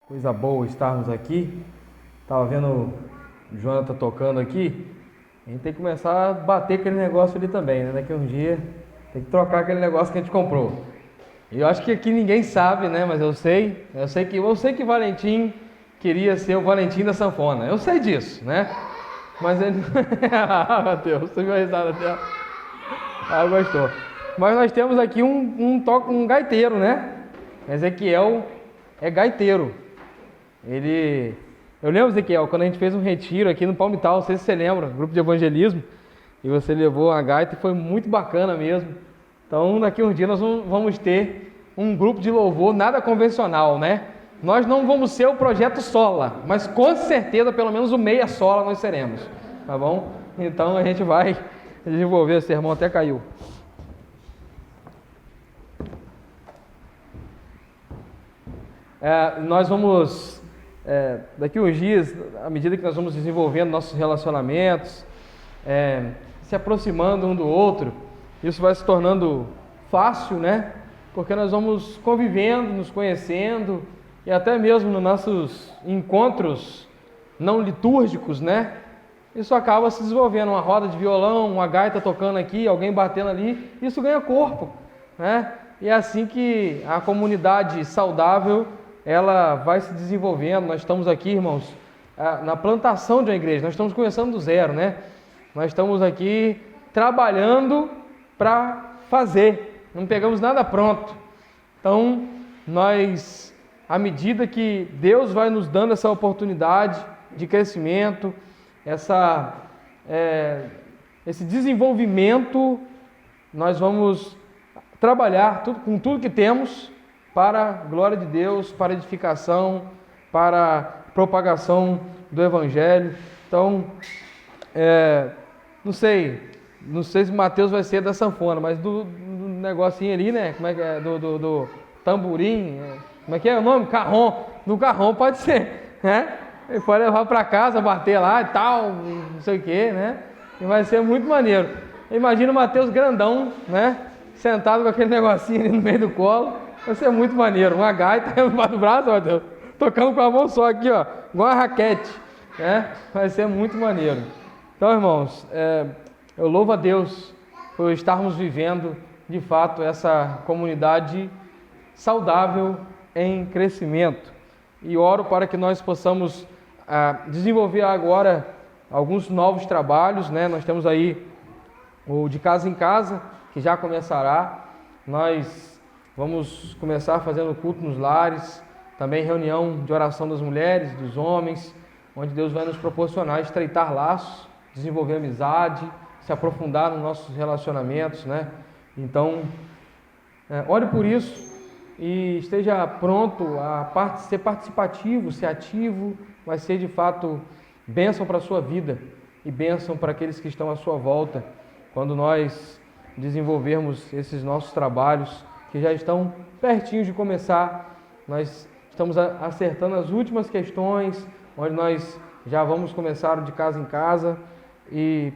Coisa boa estarmos aqui. Tava vendo o Jonathan tocando aqui. A gente tem que começar a bater aquele negócio ali também, né? Daqui a um dia tem que trocar aquele negócio que a gente comprou. E eu acho que aqui ninguém sabe, né? Mas eu sei que Valentim queria ser o Valentim da sanfona. Eu sei disso, né? Mas ele... Ah, Matheus, você viu a risada dela? Ah, gostou. Mas nós temos aqui um gaiteiro, né? Ezequiel é gaiteiro. Eu lembro, Ezequiel, quando a gente fez um retiro aqui no Palmital, não sei se você lembra, grupo de evangelismo, e você levou a gaita e foi muito bacana mesmo. Então, daqui a um dia nós vamos ter um grupo de louvor nada convencional, né? Nós não vamos ser o projeto Sola, mas com certeza pelo menos o meia Sola nós seremos, tá bom? Então a gente vai desenvolver esse sermão, até caiu. Nós vamos, daqui a uns dias, à medida que nós vamos desenvolvendo nossos relacionamentos, se aproximando um do outro, isso vai se tornando fácil, né? Porque nós vamos convivendo, nos conhecendo, e até mesmo nos nossos encontros não litúrgicos, né? Isso acaba se desenvolvendo, uma roda de violão, uma gaita tocando aqui, alguém batendo ali, isso ganha corpo, né? E é assim que a comunidade saudável, ela vai se desenvolvendo. Nós estamos aqui, irmãos, na plantação de uma igreja, nós estamos começando do zero, né? Nós estamos aqui trabalhando para fazer, não pegamos nada pronto. Então, nós, à medida que Deus vai nos dando essa oportunidade de crescimento, esse desenvolvimento, nós vamos trabalhar com tudo que temos para a glória de Deus, para edificação, para a propagação do Evangelho. Então, não sei se Mateus vai ser da sanfona, mas do negocinho ali, né? Como é que é? Do tamborim, como é que é o nome? Carrom. Do carrom pode ser, né? Ele pode levar para casa, bater lá e tal, não sei o que, né? E vai ser muito maneiro. Imagina o Mateus grandão, né? Sentado com aquele negocinho ali no meio do colo. Vai ser muito maneiro. Uma gaita embaixo do braço, Mateus, tocando com a mão só aqui, ó, igual uma raquete, né? Vai ser muito maneiro. Então, irmãos, eu louvo a Deus por estarmos vivendo, de fato, essa comunidade saudável em crescimento. E oro para que nós possamos desenvolver agora alguns novos trabalhos, né? Nós temos aí o de casa em casa, que já começará. Nós vamos começar fazendo culto nos lares, também reunião de oração das mulheres, dos homens, onde Deus vai nos proporcionar estreitar laços, desenvolver amizade, se aprofundar nos nossos relacionamentos, né? Então, ore por isso e esteja pronto a ser participativo, ser ativo. Vai ser de fato bênção para a sua vida e bênção para aqueles que estão à sua volta, quando nós desenvolvermos esses nossos trabalhos que já estão pertinhos de começar. Nós estamos acertando as últimas questões, onde nós já vamos começar o de casa em casa e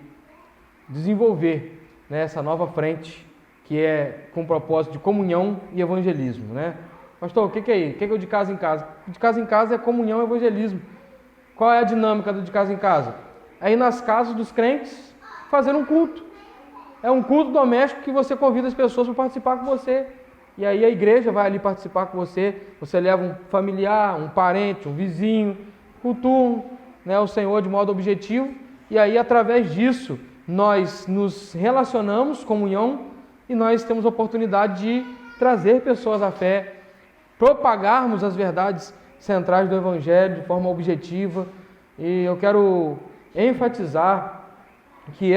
desenvolver, né, essa nova frente que é com o propósito de comunhão e evangelismo, né? Pastor, o que é isso? O que é o de casa em casa? O de casa em casa é comunhão e evangelismo. Qual é a dinâmica do de casa em casa? É ir nas casas dos crentes fazer um culto. É um culto doméstico que você convida as pessoas para participar com você. E aí a igreja vai ali participar com você. Você leva um familiar, um parente, um vizinho, cultuam, né, o Senhor de modo objetivo. E aí, através disso, nós nos relacionamos, comunhão, e nós temos a oportunidade de trazer pessoas à fé, propagarmos as verdades centrais do Evangelho de forma objetiva. E eu quero enfatizar que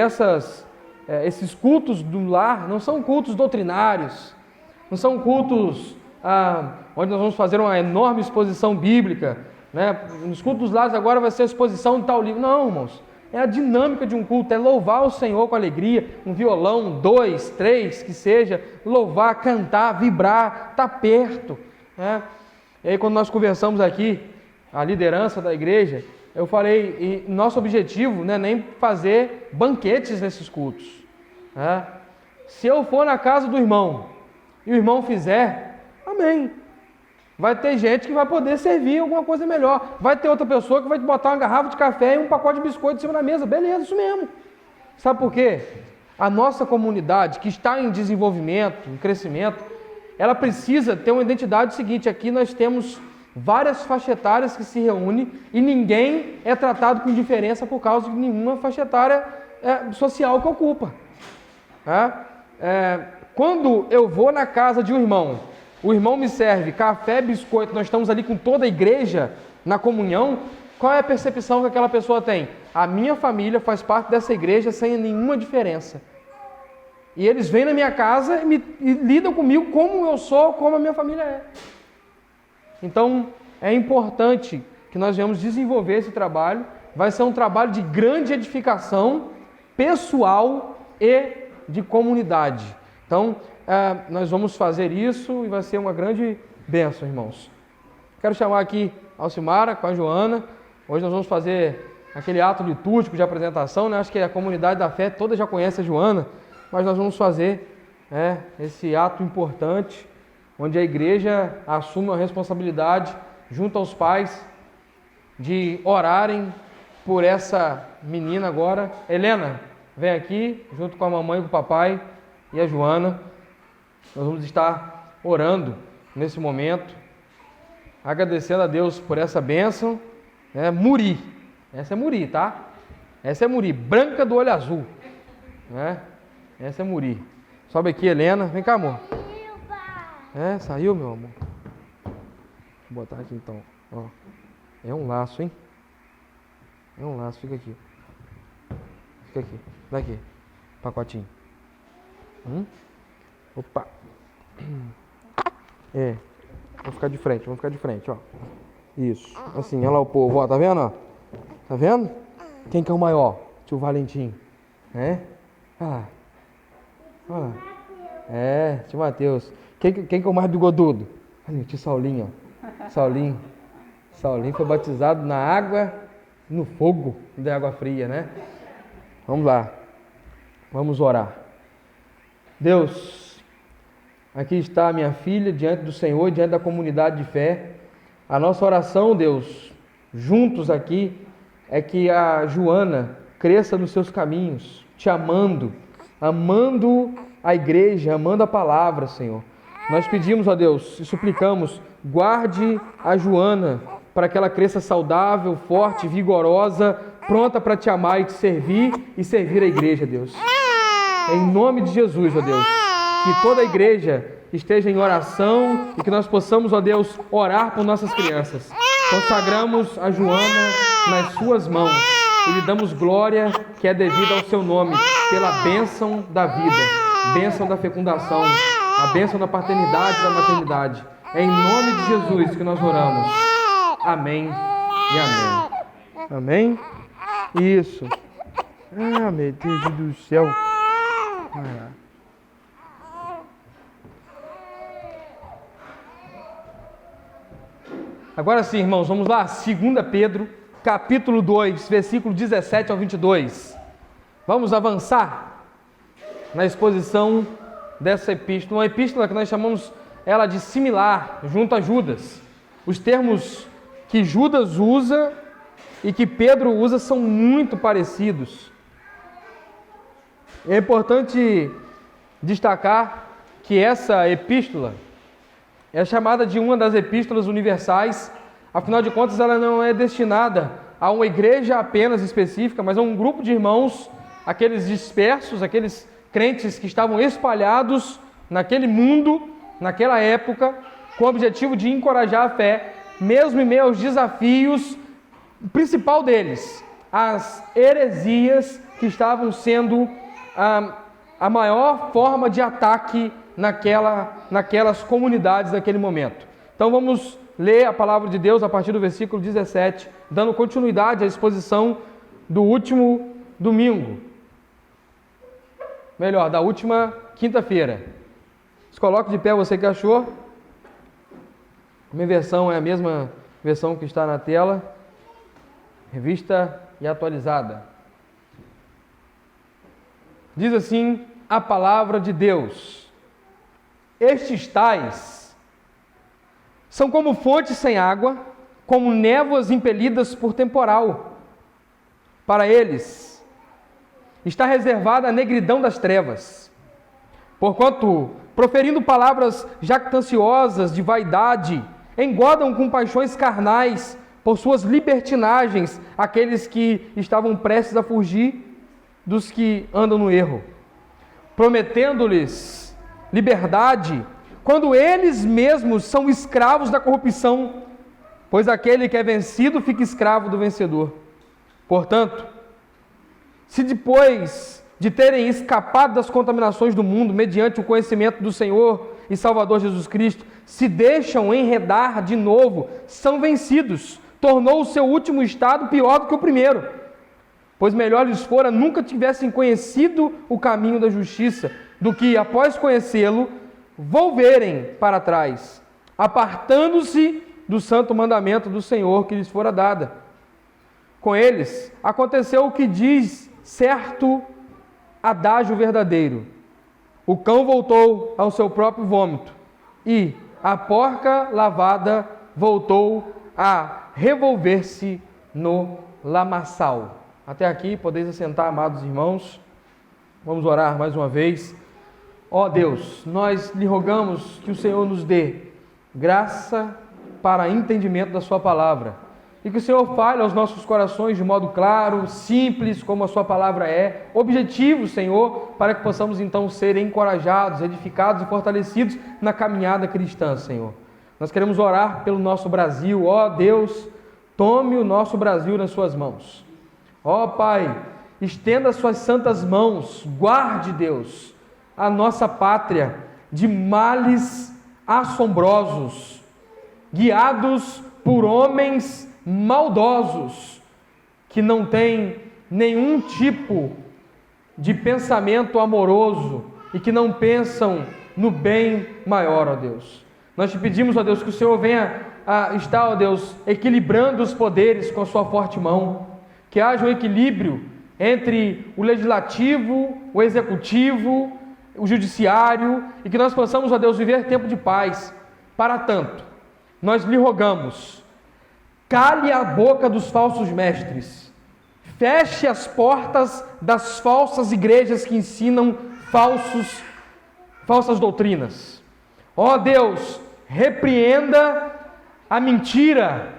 esses cultos do lar não são cultos doutrinários, não são cultos onde nós vamos fazer uma enorme exposição bíblica, né? Nos cultos dos lares agora vai ser a exposição de tal livro. Não, irmãos. É a dinâmica de um culto, é louvar o Senhor com alegria, um violão, 2, 3, que seja, louvar, cantar, vibrar, estar perto, né? E aí quando nós conversamos aqui, a liderança da igreja, eu falei, e nosso objetivo não é nem fazer banquetes nesses cultos, né? Se eu for na casa do irmão, e o irmão fizer, amém. Vai ter gente que vai poder servir alguma coisa melhor. Vai ter outra pessoa que vai te botar uma garrafa de café e um pacote de biscoito em cima da mesa. Beleza, isso mesmo. Sabe por quê? A nossa comunidade, que está em desenvolvimento, em crescimento, ela precisa ter uma identidade seguinte. Aqui nós temos várias faixas etárias que se reúnem e ninguém é tratado com diferença por causa de nenhuma faixa etária social que ocupa. Quando eu vou na casa de um irmão, o irmão me serve café, biscoito, nós estamos ali com toda a igreja na comunhão, qual é a percepção que aquela pessoa tem? A minha família faz parte dessa igreja sem nenhuma diferença. E eles vêm na minha casa e lidam comigo como eu sou, como a minha família é. Então, é importante que nós venhamos desenvolver esse trabalho. Vai ser um trabalho de grande edificação pessoal e de comunidade. Então, nós vamos fazer isso e vai ser uma grande bênção, irmãos. Quero chamar aqui a Alcimara com a Joana. Hoje nós vamos fazer aquele ato litúrgico de apresentação, né? Acho que a comunidade da fé toda já conhece a Joana, mas nós vamos fazer esse ato importante, onde a igreja assume a responsabilidade, junto aos pais, de orarem por essa menina agora. Helena, vem aqui, junto com a mamãe e com o papai e a Joana. Nós vamos estar orando nesse momento, agradecendo a Deus por essa bênção. Muri, essa é Muri, tá? Essa é Muri, branca do olho azul, né? Essa é Muri. Sobe aqui, Helena, vem cá, amor. Saiu, meu amor. Vou botar aqui então, ó. É um laço, hein? É um laço, fica aqui. Fica aqui, daqui, pacotinho. Opa. Vamos ficar de frente, ó. Isso, assim, olha lá o povo, ó, tá vendo, ó? Tá vendo? Quem que é o maior? Tio Valentim, olha lá. Tio Mateus. Quem que é o mais bigodudo? Olha, o tio Saulinho, ó. Saulinho foi batizado na água, no fogo da água fria, né? Vamos lá, vamos orar. Deus, aqui está a minha filha diante do Senhor, diante da comunidade de fé. A nossa oração, Deus, juntos aqui, é que a Joana cresça nos seus caminhos, te amando a igreja, amando a palavra, Senhor. Nós pedimos, ó Deus, e suplicamos, guarde a Joana para que ela cresça saudável, forte, vigorosa, pronta para te amar e te servir e servir a igreja, Deus. Em nome de Jesus, ó Deus, que toda a igreja esteja em oração e que nós possamos, ó Deus, orar por nossas crianças. Consagramos a Joana nas suas mãos e lhe damos glória que é devida ao seu nome, pela bênção da vida, bênção da fecundação, a bênção da paternidade e da maternidade. É em nome de Jesus que nós oramos. Amém e amém. Amém? Isso. Meu Deus do céu. Agora sim, irmãos, vamos lá. 2 Pedro, capítulo 2, versículo 17 ao 22. Vamos avançar na exposição dessa epístola. Uma epístola que nós chamamos ela de similar, junto a Judas. Os termos que Judas usa e que Pedro usa são muito parecidos. É importante destacar que essa epístola é chamada de uma das epístolas universais. Afinal de contas, ela não é destinada a uma igreja apenas específica, mas a um grupo de irmãos, aqueles dispersos, aqueles crentes que estavam espalhados naquele mundo, naquela época, com o objetivo de encorajar a fé, mesmo em meio aos desafios, o principal deles, as heresias que estavam sendo a maior forma de ataque naquelas comunidades naquele momento. Então vamos ler a palavra de Deus a partir do versículo 17, dando continuidade à exposição do último domingo. Melhor, da última quinta-feira. Se coloque de pé, você que achou. A minha versão é a mesma versão que está na tela, revista e atualizada. Diz assim a palavra de Deus: estes tais São como fontes sem água, como névoas impelidas por temporal. Para eles está reservada a negridão das trevas, porquanto, proferindo palavras jactanciosas de vaidade, engodam com paixões carnais, por suas libertinagens, aqueles que estavam prestes a fugir dos que andam no erro, prometendo-lhes liberdade, quando eles mesmos são escravos da corrupção, pois aquele que é vencido fica escravo do vencedor. Portanto, se depois de terem escapado das contaminações do mundo, mediante o conhecimento do Senhor e Salvador Jesus Cristo, se deixam enredar de novo, são vencidos, tornou o seu último estado pior do que o primeiro. Pois melhor lhes fora nunca tivessem conhecido o caminho da justiça, do que, após conhecê-lo, volverem para trás, apartando-se do santo mandamento do Senhor que lhes fora dada. Com eles aconteceu o que diz certo adágio verdadeiro: o cão voltou ao seu próprio vômito, e a porca lavada voltou a revolver-se no lamaçal. Até aqui, podeis assentar, amados irmãos. Vamos orar mais uma vez. Ó Deus, nós lhe rogamos que o Senhor nos dê graça para entendimento da sua palavra, e que o Senhor fale aos nossos corações de modo claro, simples, como a sua palavra é, objetivo, Senhor, para que possamos então ser encorajados, edificados e fortalecidos na caminhada cristã, Senhor. Nós queremos orar pelo nosso Brasil. Ó Deus, tome o nosso Brasil nas suas mãos. Ó Pai, estenda as suas santas mãos, guarde, Deus, a nossa pátria de males assombrosos, guiados por homens maldosos, que não têm nenhum tipo de pensamento amoroso e que não pensam no bem maior, ó Deus. Nós te pedimos, ó Deus, que o Senhor venha a estar, ó Deus, equilibrando os poderes com a sua forte mão, que haja um equilíbrio entre o legislativo, o executivo, o judiciário, e que nós possamos, ó Deus, viver tempo de paz. Para tanto, nós lhe rogamos, cale a boca dos falsos mestres, feche as portas das falsas igrejas que ensinam falsas doutrinas. Ó Deus, repreenda a mentira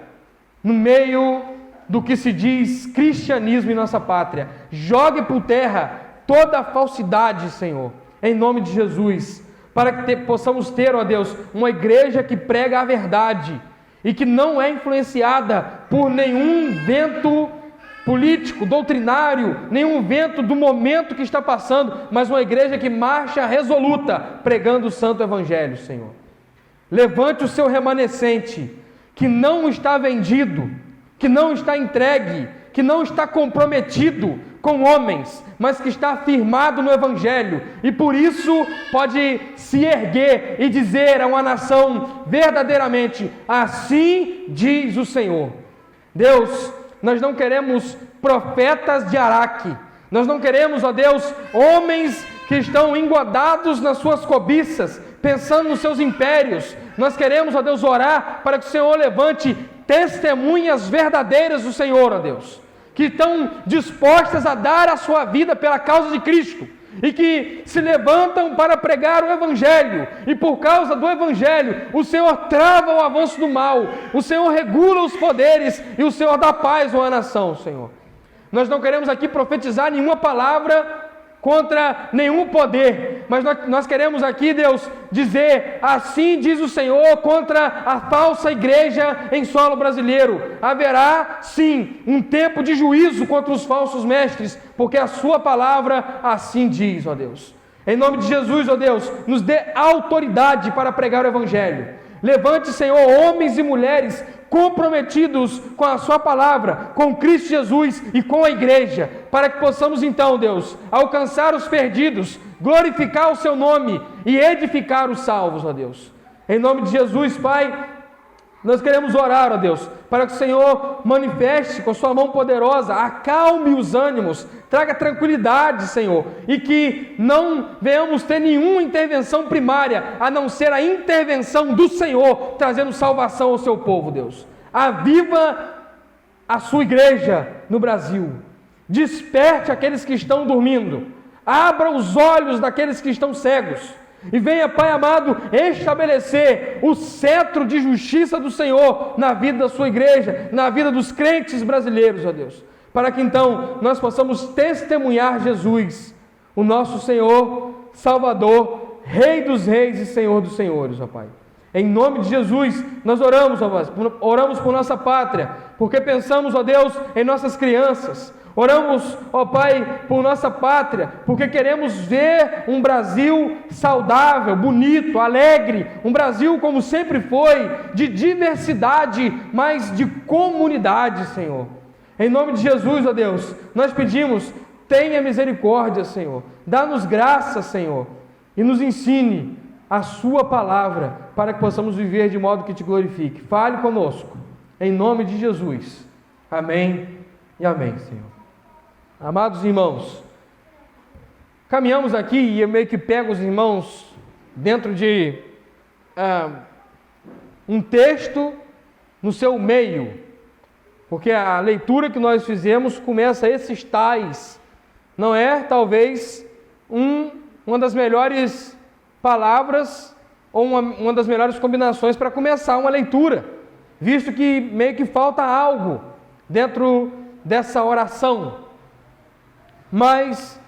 no meio do que se diz cristianismo em nossa pátria. Jogue por terra toda a falsidade, Senhor, em nome de Jesus, para que possamos ter, ó Deus, uma igreja que prega a verdade e que não é influenciada por nenhum vento político, doutrinário, nenhum vento do momento que está passando, mas uma igreja que marcha resoluta, pregando o santo evangelho, Senhor. Levante o seu remanescente, que não está vendido, que não está entregue, que não está comprometido com homens, mas que está firmado no evangelho, e por isso pode se erguer e dizer a uma nação verdadeiramente: assim diz o Senhor. Deus, nós não queremos profetas de Araque, nós não queremos, ó Deus, homens que estão engodados nas suas cobiças, pensando nos seus impérios. Nós queremos, ó Deus, orar para que o Senhor levante testemunhas verdadeiras do Senhor, ó Deus, que estão dispostas a dar a sua vida pela causa de Cristo, e que se levantam para pregar o Evangelho, e por causa do Evangelho, o Senhor trava o avanço do mal, o Senhor regula os poderes, e o Senhor dá paz a uma nação, Senhor. Nós não queremos aqui profetizar nenhuma palavra contra nenhum poder, mas nós queremos aqui, Deus, dizer: assim diz o Senhor contra a falsa igreja em solo brasileiro. Haverá sim um tempo de juízo contra os falsos mestres, porque a sua palavra assim diz, ó Deus. Em nome de Jesus, ó Deus, nos dê autoridade para pregar o evangelho. Levante, Senhor, homens e mulheres comprometidos com a sua palavra, com Cristo Jesus e com a igreja, para que possamos então, Deus, alcançar os perdidos, glorificar o seu nome e edificar os salvos, ó Deus. Em nome de Jesus, Pai, Nós queremos orar, ó Deus, para que o Senhor manifeste com sua mão poderosa, acalme os ânimos, traga tranquilidade, Senhor, e que não venhamos ter nenhuma intervenção primária, a não ser a intervenção do Senhor, trazendo salvação ao seu povo, Deus. Aviva a sua igreja no Brasil, desperte aqueles que estão dormindo, abra os olhos daqueles que estão cegos, e venha, Pai amado, estabelecer o cetro de justiça do Senhor na vida da sua igreja, na vida dos crentes brasileiros, ó Deus, para que então nós possamos testemunhar Jesus, o nosso Senhor, Salvador, Rei dos reis e Senhor dos senhores, ó Pai. Em nome de Jesus, nós oramos, ó Pai, oramos por nossa pátria, porque pensamos, ó Deus, em nossas crianças. Oramos, ó Pai, por nossa pátria, porque queremos ver um Brasil saudável, bonito, alegre, um Brasil como sempre foi, de diversidade, mas de comunidade, Senhor. Em nome de Jesus, ó Deus, nós pedimos, tenha misericórdia, Senhor, dá-nos graça, Senhor, e nos ensine a sua palavra, para que possamos viver de modo que te glorifique. Fale conosco, em nome de Jesus. Amém e amém, Senhor. Amados irmãos, caminhamos aqui e eu meio que pego os irmãos dentro de um texto no seu meio, porque a leitura que nós fizemos começa esses tais, não é talvez uma das melhores palavras ou uma das melhores combinações para começar uma leitura, visto que meio que falta algo dentro dessa oração. Mas,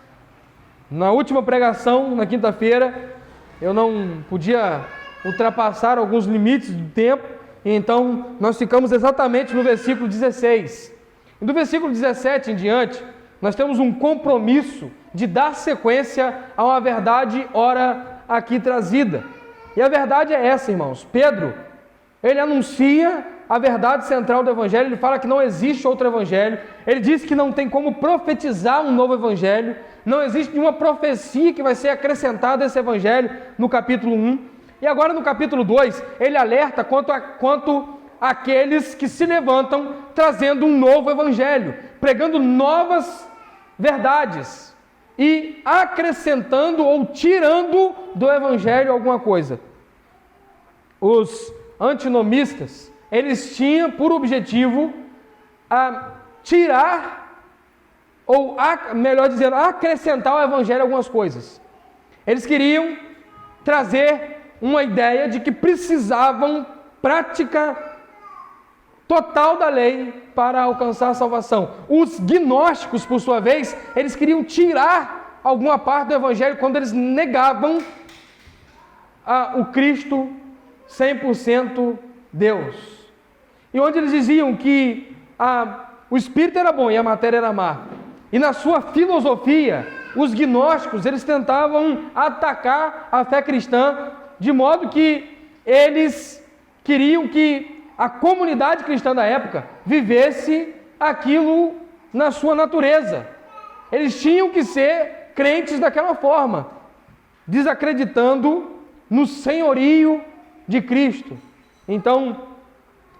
na última pregação, na quinta-feira, eu não podia ultrapassar alguns limites do tempo, e então nós ficamos exatamente no versículo 16. E do versículo 17 em diante, nós temos um compromisso de dar sequência a uma verdade ora aqui trazida. E a verdade é essa, irmãos. Pedro, ele anuncia a verdade central do Evangelho, ele fala que não existe outro Evangelho, ele diz que não tem como profetizar um novo Evangelho, não existe nenhuma profecia que vai ser acrescentada a esse Evangelho no capítulo 1, e agora no capítulo 2, ele alerta quanto àqueles que se levantam trazendo um novo Evangelho, pregando novas verdades, e acrescentando ou tirando do Evangelho alguma coisa. Os antinomistas, eles tinham por objetivo tirar, ou melhor dizendo, acrescentar ao Evangelho algumas coisas. Eles queriam trazer uma ideia de que precisavam prática total da lei para alcançar a salvação. Os gnósticos, por sua vez, eles queriam tirar alguma parte do Evangelho quando eles negavam o Cristo 100% Deus. E onde eles diziam que o Espírito era bom e a matéria era má. E na sua filosofia, os gnósticos, eles tentavam atacar a fé cristã, de modo que eles queriam que a comunidade cristã da época vivesse aquilo na sua natureza. Eles tinham que ser crentes daquela forma, desacreditando no senhorio de Cristo. Então,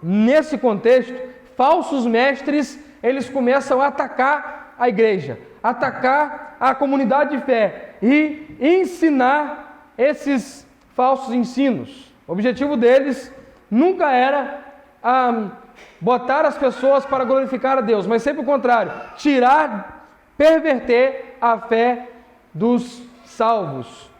nesse contexto, falsos mestres, eles começam a atacar a igreja, atacar a comunidade de fé e ensinar esses falsos ensinos. O objetivo deles nunca era botar as pessoas para glorificar a Deus, mas sempre o contrário, perverter a fé dos salvos.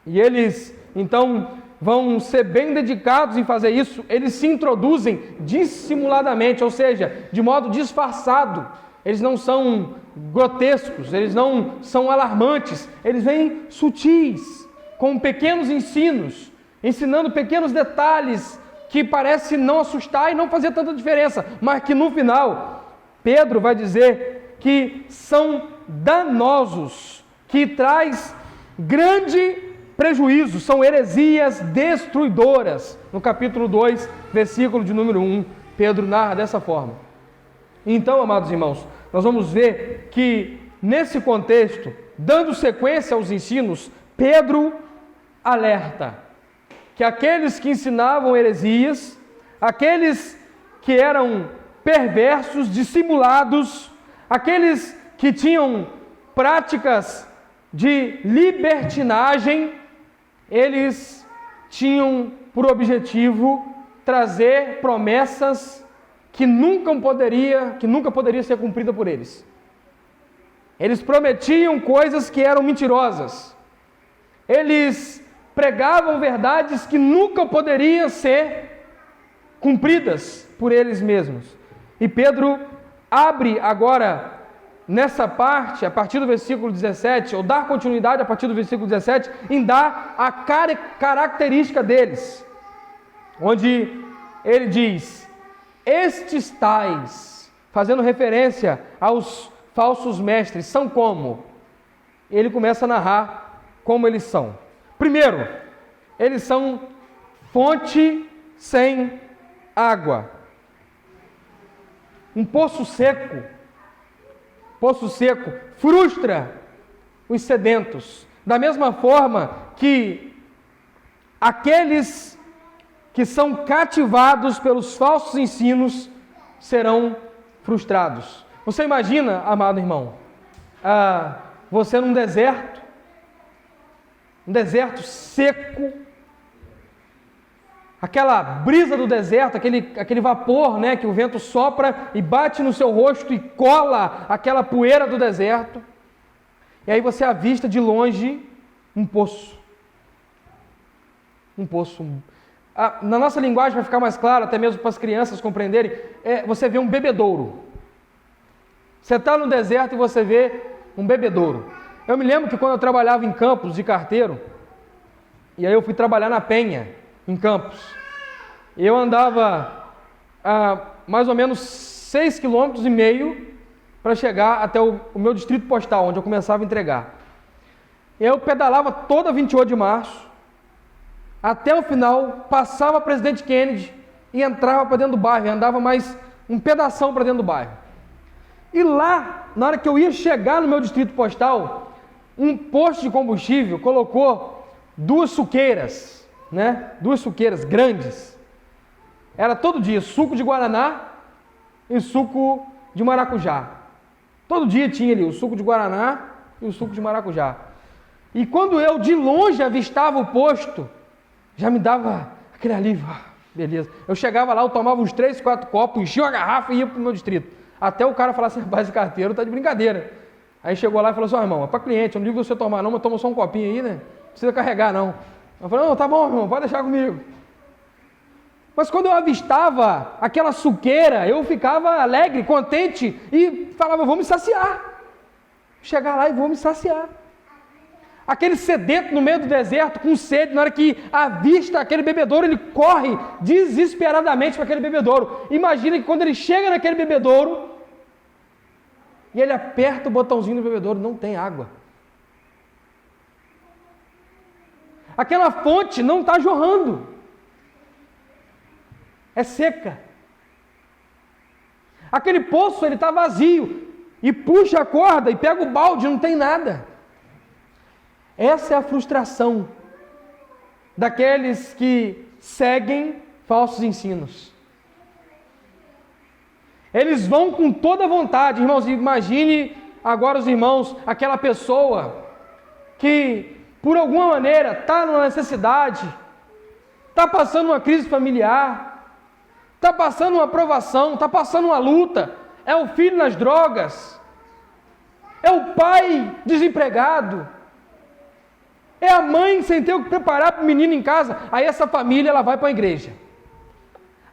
E eles, então, vão ser bem dedicados em fazer isso. Eles se introduzem dissimuladamente, ou seja, de modo disfarçado. Eles não são grotescos, eles não são alarmantes, eles vêm sutis, com pequenos ensinos, ensinando pequenos detalhes que parecem não assustar e não fazer tanta diferença, mas que no final, Pedro vai dizer que são danosos, que traz grande prejuízo, são heresias destruidoras. No capítulo 2, versículo de número 1, Pedro narra dessa forma. Então, amados irmãos, nós vamos ver que nesse contexto, dando sequência aos ensinos, Pedro alerta que aqueles que ensinavam heresias, aqueles que eram perversos, dissimulados, aqueles que tinham práticas de libertinagem, eles tinham por objetivo trazer promessas que nunca poderia ser cumprida por eles. Eles prometiam coisas que eram mentirosas. Eles pregavam verdades que nunca poderiam ser cumpridas por eles mesmos. E Pedro abre agora, nessa parte, a partir do versículo 17, ou dá continuidade a partir do versículo 17, em dar a característica deles, onde ele diz: estes tais, fazendo referência aos falsos mestres, são como? Ele começa a narrar como eles são. Primeiro, eles são fonte sem água. Um poço seco frustra os sedentos. Da mesma forma que aqueles que são cativados pelos falsos ensinos serão frustrados. Você imagina, amado irmão, você num deserto, um deserto seco, aquela brisa do deserto, aquele vapor, né, que o vento sopra e bate no seu rosto e cola aquela poeira do deserto, e aí você avista de longe um poço. Na nossa linguagem, para ficar mais claro, até mesmo para as crianças compreenderem, você vê um bebedouro. Você está no deserto e você vê um bebedouro. Eu me lembro que quando eu trabalhava em Campos de carteiro, e aí eu fui trabalhar na Penha, em Campos, eu andava mais ou menos 6,5 km para chegar até o meu distrito postal, onde eu começava a entregar. Eu pedalava toda 28 de março, até o final, passava a Presidente Kennedy e entrava para dentro do bairro, e andava mais um pedação para dentro do bairro. E lá, na hora que eu ia chegar no meu distrito postal, um posto de combustível colocou duas suqueiras grandes. Era todo dia suco de guaraná e suco de maracujá. Todo dia tinha ali o suco de guaraná e o suco de maracujá. E quando eu de longe avistava o posto, já me dava aquele alívio. Beleza. Eu chegava lá, eu tomava uns 3, 4 copos, enchia uma garrafa e ia para o meu distrito. Até o cara falar assim: rapaz, esse carteiro tá de brincadeira. Aí chegou lá e falou assim: ó, irmão, é para cliente, eu não digo você tomar não, mas toma só um copinho aí, né? Não precisa carregar não. Eu falei: não, tá bom, irmão, pode deixar comigo. Mas quando eu avistava aquela suqueira, eu ficava alegre, contente e falava: vou me saciar. Chegar lá e vou me saciar. Aquele sedento no meio do deserto, com sede, na hora que avista aquele bebedouro, ele corre desesperadamente para aquele bebedouro. Imagina que quando ele chega naquele bebedouro, e ele aperta o botãozinho do bebedouro, não tem água. Aquela fonte não está jorrando. É seca. Aquele poço, ele está vazio. E puxa a corda e pega o balde, não tem nada. Essa é a frustração daqueles que seguem falsos ensinos. Eles vão com toda a vontade, irmãos. Imagine agora os irmãos, aquela pessoa que por alguma maneira está numa necessidade, está passando uma crise familiar, está passando uma provação, está passando uma luta, é o filho nas drogas, é o pai desempregado, é a mãe sem ter o que preparar para o menino em casa. Aí essa família, ela vai para a igreja.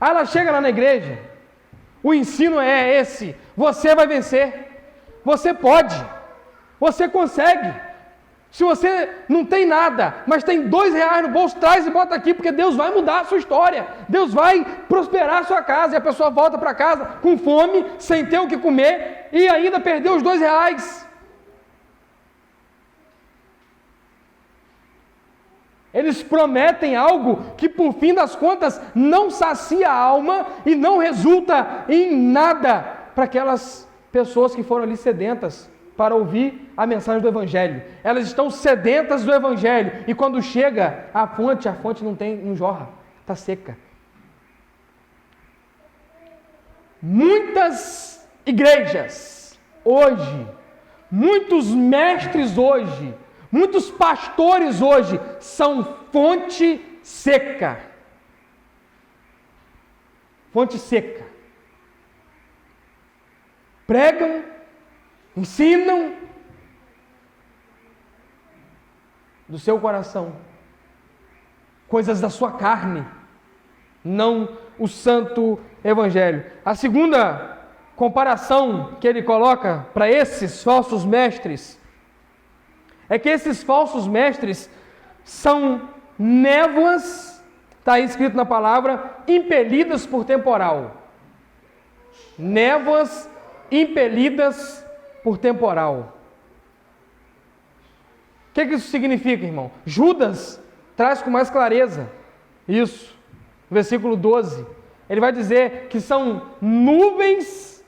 Aí ela chega lá na igreja, o ensino é esse: você vai vencer, você pode, você consegue. Se você não tem nada, mas tem R$2 no bolso, traz e bota aqui, porque Deus vai mudar a sua história, Deus vai prosperar a sua casa. E a pessoa volta para casa com fome, sem ter o que comer, e ainda perdeu os R$2. Eles prometem algo que, por fim das contas, não sacia a alma e não resulta em nada para aquelas pessoas que foram ali sedentas para ouvir a mensagem do Evangelho. Elas estão sedentas do Evangelho, e quando chega a fonte não jorra, está seca. Muitas igrejas hoje, muitos mestres hoje, muitos pastores hoje são fonte seca. Fonte seca. Pregam, ensinam do seu coração coisas da sua carne, não o santo evangelho. A segunda comparação que ele coloca para esses falsos mestres é que esses falsos mestres são névoas, está aí escrito na palavra, impelidas por temporal. Névoas impelidas por temporal. O que isso significa, irmão? Judas traz com mais clareza isso. Versículo 12. Ele vai dizer que são nuvens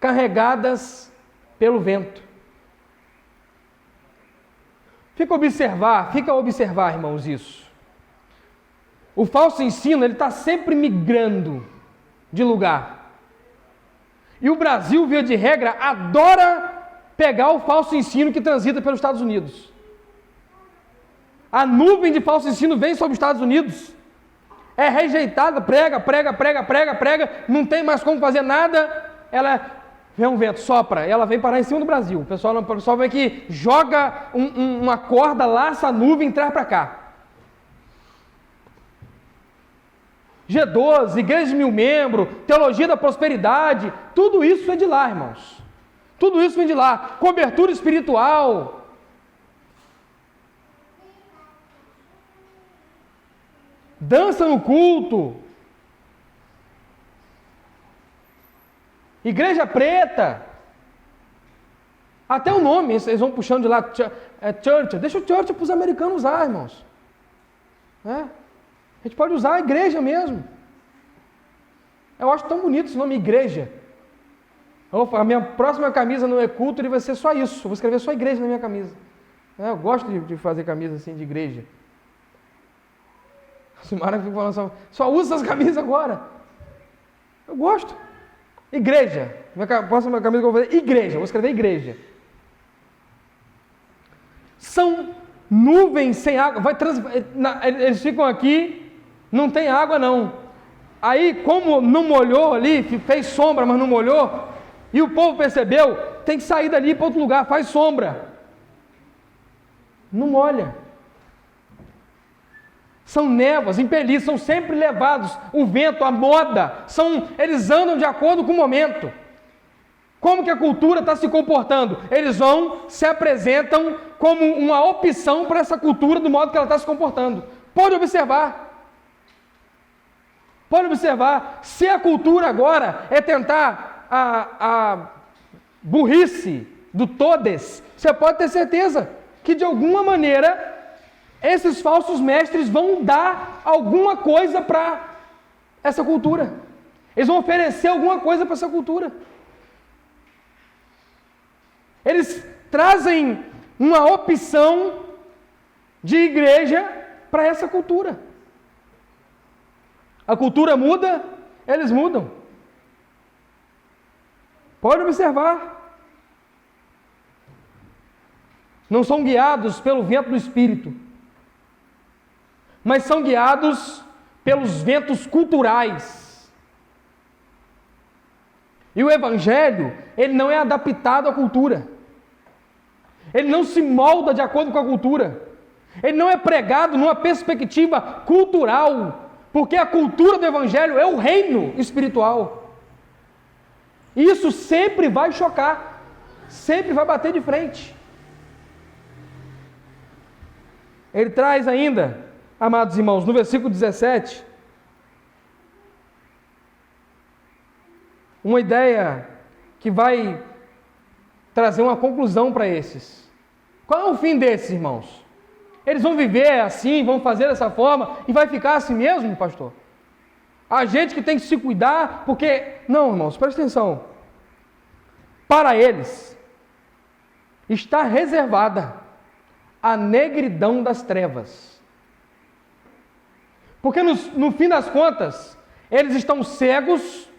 carregadas pelo vento. Fica a observar, irmãos, isso. O falso ensino, ele está sempre migrando de lugar. E o Brasil, via de regra, adora pegar o falso ensino que transita pelos Estados Unidos. A nuvem de falso ensino vem sobre os Estados Unidos, é rejeitada, prega, não tem mais como fazer nada, ela vem um vento, sopra, ela vem parar em cima do Brasil. O pessoal vem aqui, joga uma corda, laça a nuvem e traz para cá. G12, Igreja de 1000 membros, Teologia da Prosperidade, tudo isso é de lá, irmãos. Tudo isso vem de lá. Cobertura espiritual. Dança no culto. Igreja preta. Até o nome, eles vão puxando de lá, church. Deixa o church para os americanos usar, irmãos. A gente pode usar a igreja mesmo. Eu acho tão bonito esse nome, igreja. A minha próxima camisa não é culto, ele vai ser só isso. Eu vou escrever só igreja na minha camisa. Eu gosto de fazer camisa assim de igreja. A Silmara fica falando só usa essas camisas agora. Eu gosto. Igreja. A próxima camisa que eu vou fazer, igreja. Eu vou escrever igreja. São nuvens sem água. Eles ficam aqui, não tem água não. Aí, como não molhou ali, fez sombra, mas não molhou, e o povo percebeu, tem que sair dali para outro lugar, faz sombra. Não molha. São névoas, impelidos, são sempre levados, o vento, a moda, eles andam de acordo com o momento. Como que a cultura está se comportando? Eles se apresentam como uma opção para essa cultura do modo que ela está se comportando. Pode observar. Se a cultura agora é tentar a burrice do todes, você pode ter certeza que de alguma maneira esses falsos mestres vão dar alguma coisa para essa cultura. Eles vão oferecer alguma coisa para essa cultura. Eles trazem uma opção de igreja para essa cultura. A cultura muda, eles mudam. Pode observar. Não são guiados pelo vento do Espírito, mas são guiados pelos ventos culturais. E o Evangelho, ele não é adaptado à cultura. Ele não se molda de acordo com a cultura. Ele não é pregado numa perspectiva cultural, porque a cultura do Evangelho é o reino espiritual. E isso sempre vai chocar, sempre vai bater de frente. Ele traz ainda, amados irmãos, no versículo 17, uma ideia que vai trazer uma conclusão para esses. Qual é o fim desses, irmãos? Eles vão viver assim, vão fazer dessa forma e vai ficar assim mesmo, pastor? A gente que tem que se cuidar, porque... Não, irmãos, presta atenção. Para eles, está reservada a negridão das trevas. Porque no fim das contas, eles estão cegos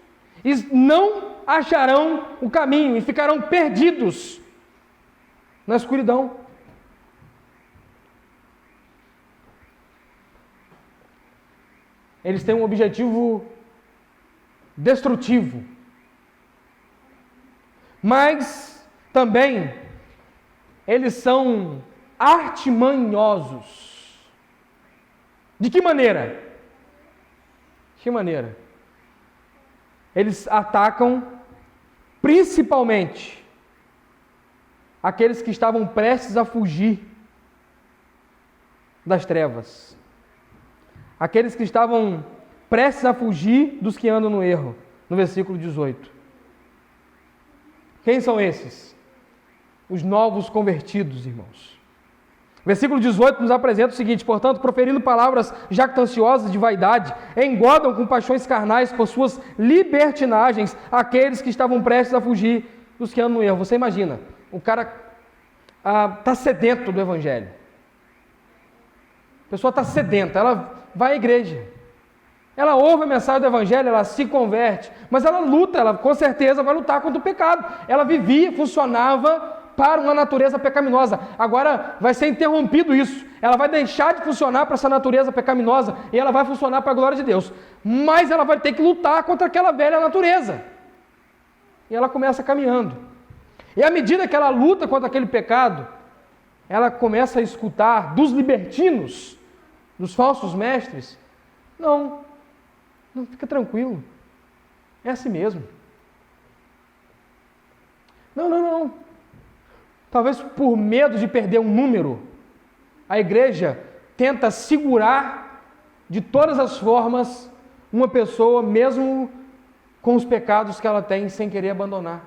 e não acharão o caminho e ficarão perdidos na escuridão. Eles têm um objetivo destrutivo, mas também eles são artimanhosos. De que maneira? De que maneira? Eles atacam principalmente aqueles que estavam prestes a fugir das trevas. Aqueles que estavam prestes a fugir dos que andam no erro, no versículo 18. Quem são esses? Os novos convertidos, irmãos. Versículo 18 nos apresenta o seguinte: portanto, proferindo palavras jactanciosas de vaidade, engodam com paixões carnais por suas libertinagens aqueles que estavam prestes a fugir dos que andam no erro. Você imagina, o cara está sedento do Evangelho. A pessoa está sedenta, ela vai à igreja, ela ouve a mensagem do Evangelho, ela se converte, mas ela luta, ela com certeza vai lutar contra o pecado. Ela vivia, funcionava para uma natureza pecaminosa. Agora vai ser interrompido isso. Ela vai deixar de funcionar para essa natureza pecaminosa e ela vai funcionar para a glória de Deus. Mas ela vai ter que lutar contra aquela velha natureza. E ela começa caminhando. E à medida que ela luta contra aquele pecado, ela começa a escutar dos libertinos, dos falsos mestres: não fica tranquilo, é assim mesmo. Não. Talvez por medo de perder um número, a igreja tenta segurar de todas as formas uma pessoa, mesmo com os pecados que ela tem, sem querer abandonar.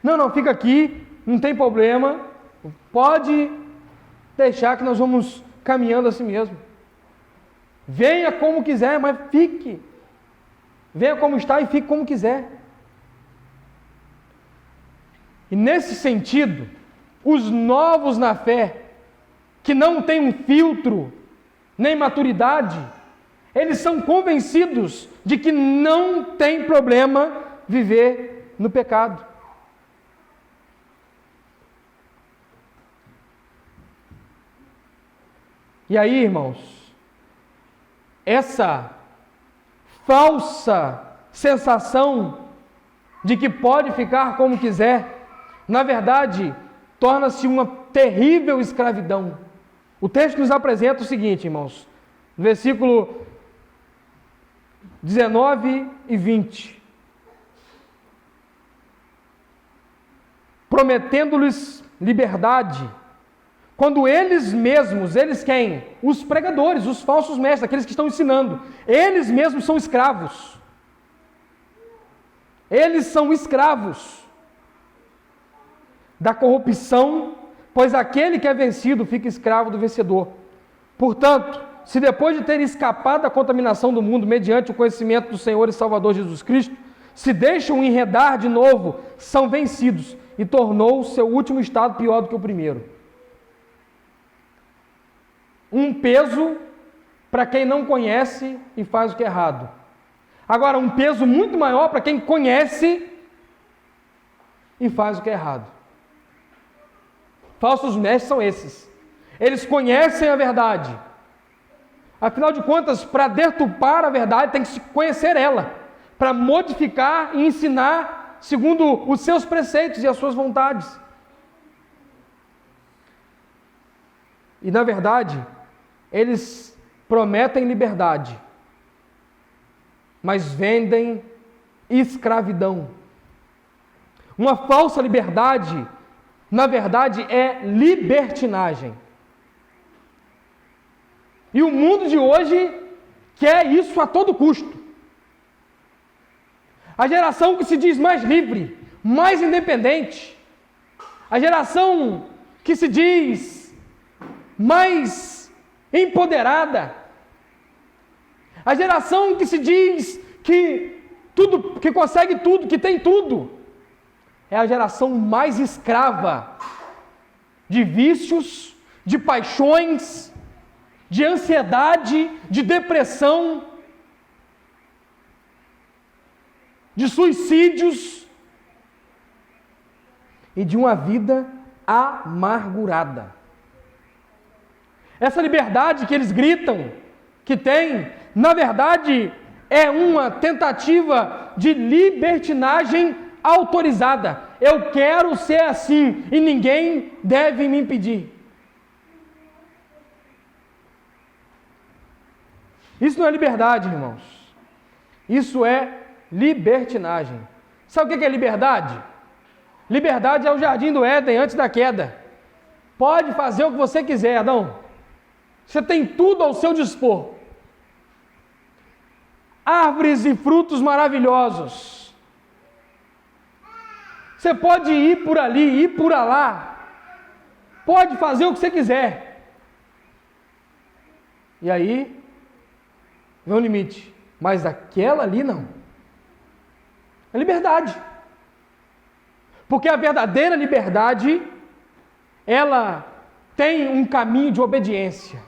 Não, fica aqui, não tem problema, pode deixar que nós vamos caminhando assim mesmo. Venha como quiser, mas fique. Venha como está e fique como quiser. E nesse sentido, os novos na fé, que não têm um filtro, nem maturidade, eles são convencidos de que não tem problema viver no pecado. E aí, irmãos, essa falsa sensação de que pode ficar como quiser, na verdade, torna-se uma terrível escravidão. O texto nos apresenta o seguinte, irmãos, no versículo 19 e 20. Prometendo-lhes liberdade, quando eles mesmos, eles quem? Os pregadores, os falsos mestres, aqueles que estão ensinando, eles mesmos são escravos. Eles são escravos da corrupção, pois aquele que é vencido fica escravo do vencedor. Portanto, se depois de terem escapado da contaminação do mundo mediante o conhecimento do Senhor e Salvador Jesus Cristo, se deixam enredar de novo, são vencidos, e tornou o seu último estado pior do que o primeiro. Um peso para quem não conhece e faz o que é errado. Agora, um peso muito maior para quem conhece e faz o que é errado. Falsos mestres são esses. Eles conhecem a verdade. Afinal de contas, para deturpar a verdade, tem que se conhecer ela, para modificar e ensinar segundo os seus preceitos e as suas vontades. E, na verdade, eles prometem liberdade, mas vendem escravidão. Uma falsa liberdade, na verdade, é libertinagem. E o mundo de hoje quer isso a todo custo. A geração que se diz mais livre, mais independente, a geração que se diz mais empoderada, a geração que se diz que tudo, que consegue tudo, que tem tudo, é a geração mais escrava de vícios, de paixões, de ansiedade, de depressão. de suicídios e de uma vida amargurada. Essa liberdade que eles gritam que tem, na verdade, é uma tentativa de libertinagem autorizada. Eu quero ser assim e ninguém deve me impedir. Isso não é liberdade, irmãos. Isso é libertinagem. Sabe o que é liberdade? Liberdade é o jardim do Éden antes da queda. Pode fazer o que você quiser, Adão. Você tem tudo ao seu dispor. Árvores e frutos maravilhosos. Você pode ir por ali, ir por lá. Pode fazer o que você quiser. E aí, vem um limite. Mas aquela ali não. É liberdade. Porque a verdadeira liberdade, ela tem um caminho de obediência.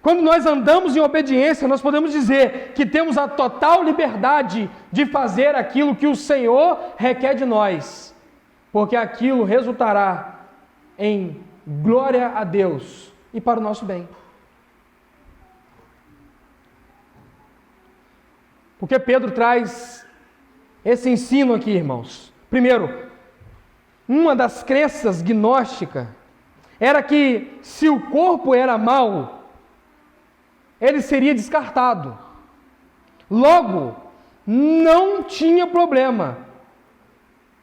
Quando nós andamos em obediência, nós podemos dizer que temos a total liberdade de fazer aquilo que o Senhor requer de nós, porque aquilo resultará em glória a Deus e para o nosso bem. Porque Pedro traz esse ensino aqui, irmãos. Primeiro, uma das crenças gnósticas era que se o corpo era mau, ele seria descartado. Logo, não tinha problema